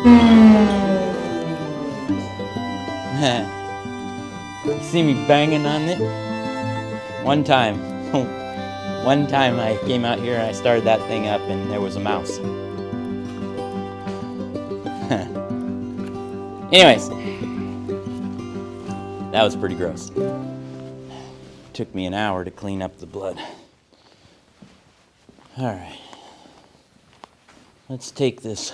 You see me banging on it? One time I came out here and I started that thing up and there was a mouse. Anyways, that was pretty gross. Took me an hour to clean up the blood. All right, let's take this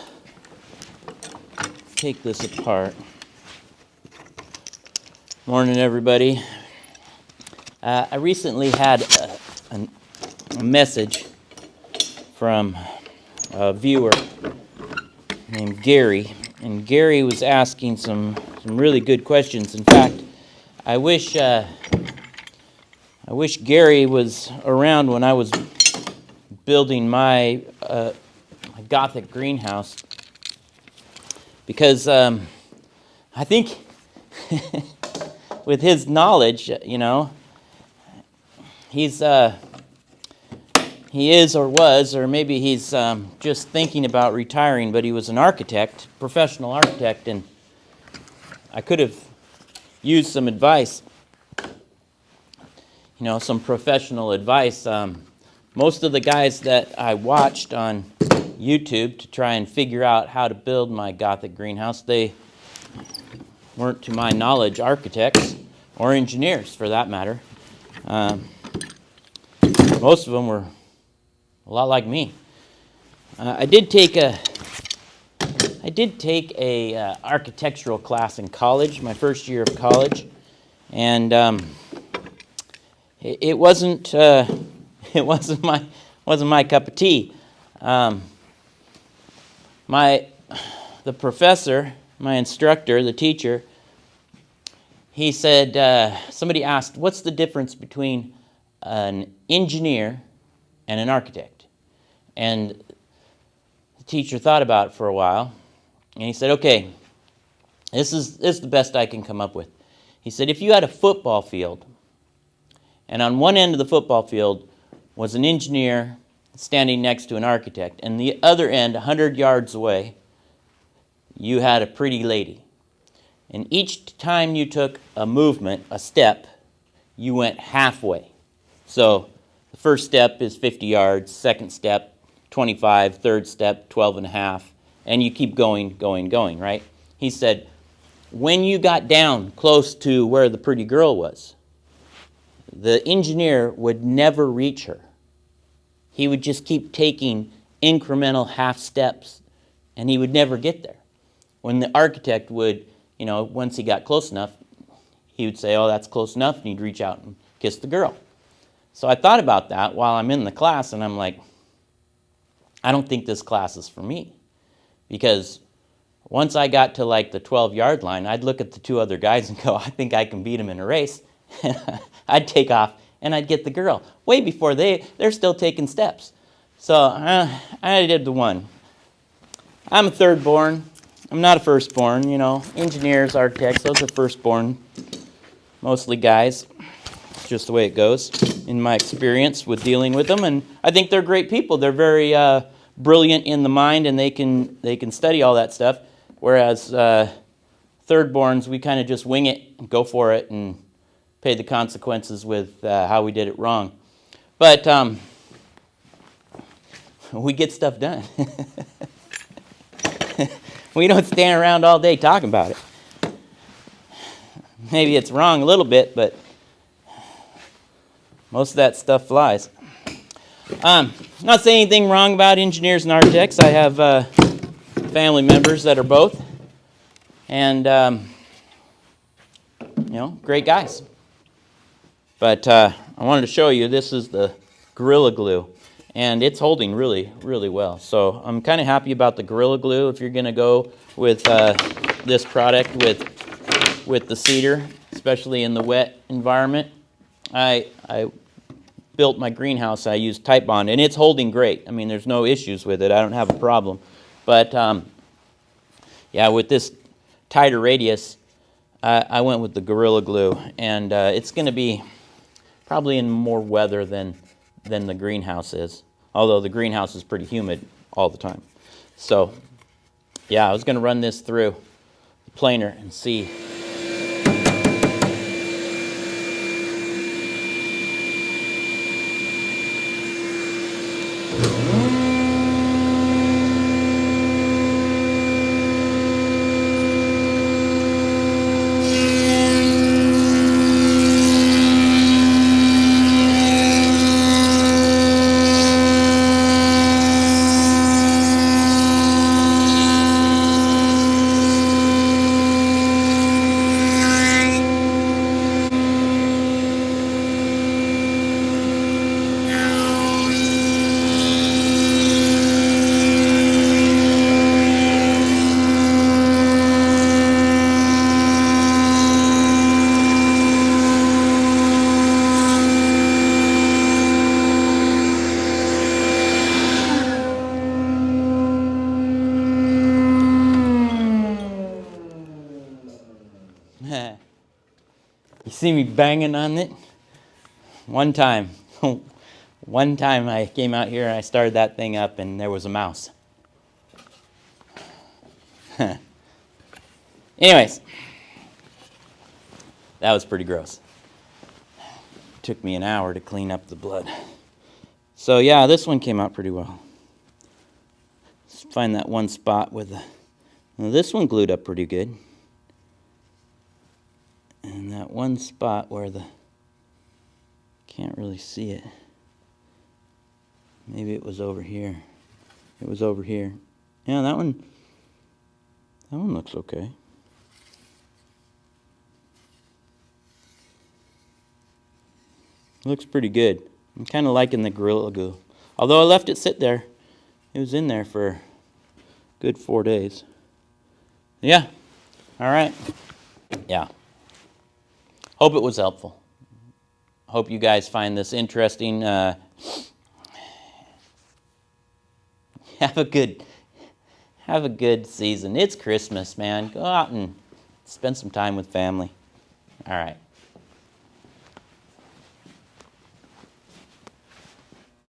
apart. Morning, everybody. I recently had a message from a viewer named Gary, and Gary was asking some really good questions. In fact, I wish Gary was around when I was building my Gothic greenhouse, because I think with his knowledge, you know, he is or was, or maybe he's just thinking about retiring, but he was an architect, professional architect, and I could have used some advice, you know, some professional advice. Most of the guys that I watched on YouTube to try and figure out how to build my Gothic greenhouse, they weren't, to my knowledge, architects or engineers for that matter. Most of them were a lot like me. I did take a architectural class in college, my first year of college, and it wasn't my cup of tea. The professor, my instructor, the teacher, he said, somebody asked, what's the difference between an engineer and an architect? And the teacher thought about it for a while, and he said, okay, this is the best I can come up with. He said, if you had a football field, and on one end of the football field was an engineer standing next to an architect, and the other end, 100 yards away, you had a pretty lady. And each time you took a movement, a step, you went halfway. So the first step is 50 yards, second step, 25, third step, 12 and a half, and you keep going, right? He said, when you got down close to where the pretty girl was, the engineer would never reach her. He would just keep taking incremental half steps, and he would never get there. When the architect would, you know, once he got close enough, he would say, oh, that's close enough, and he'd reach out and kiss the girl. So I thought about that while I'm in the class, and I'm like, I don't think this class is for me. Because once I got to like the 12-yard line, I'd look at the two other guys and go, I think I can beat them in a race. I'd take off, and I'd get the girl way before they're still taking steps. So I did the one. I'm a third-born. I'm not a firstborn, you know. Engineers, architects, those are firstborn, mostly guys. It's just the way it goes in my experience with dealing with them. And I think they're great people. They're very brilliant in the mind, and they can study all that stuff. Whereas thirdborns, we kind of just wing it and go for it and pay the consequences with how we did it wrong. But we get stuff done. We don't stand around all day talking about it. Maybe it's wrong a little bit, but most of that stuff flies. Not saying anything wrong about engineers and architects. I have family members that are both, and you know, great guys. But I wanted to show you, this is the Gorilla Glue, and it's holding really, really well. So I'm kind of happy about the Gorilla Glue. If you're going to go with this product with the Cedar, especially in the wet environment, I built my greenhouse. I used Type Bond, and it's holding great. I mean, there's no issues with it. I don't have a problem. But yeah, with this tighter radius, I went with the Gorilla Glue, and it's going to be probably in more weather than the greenhouse is, although the greenhouse is pretty humid all the time. So yeah, I was going to run this through the planer and see. You see me banging on it? One time I came out here and I started that thing up and there was a mouse. Anyways, that was pretty gross. Took me an hour to clean up the blood. So yeah, this one came out pretty well. Let's find that one spot with the... Now this one glued up pretty good. And that one spot where the... Can't really see it. Maybe it was over here. It was over here. Yeah, that one looks okay. Looks pretty good. I'm kind of liking the Gorilla Glue. Although I left it sit there. It was in there for a good 4 days. Yeah. All right. Yeah. Hope it was helpful. Hope you guys find this interesting. Have a good season. It's Christmas, man. Go out and spend some time with family. All right.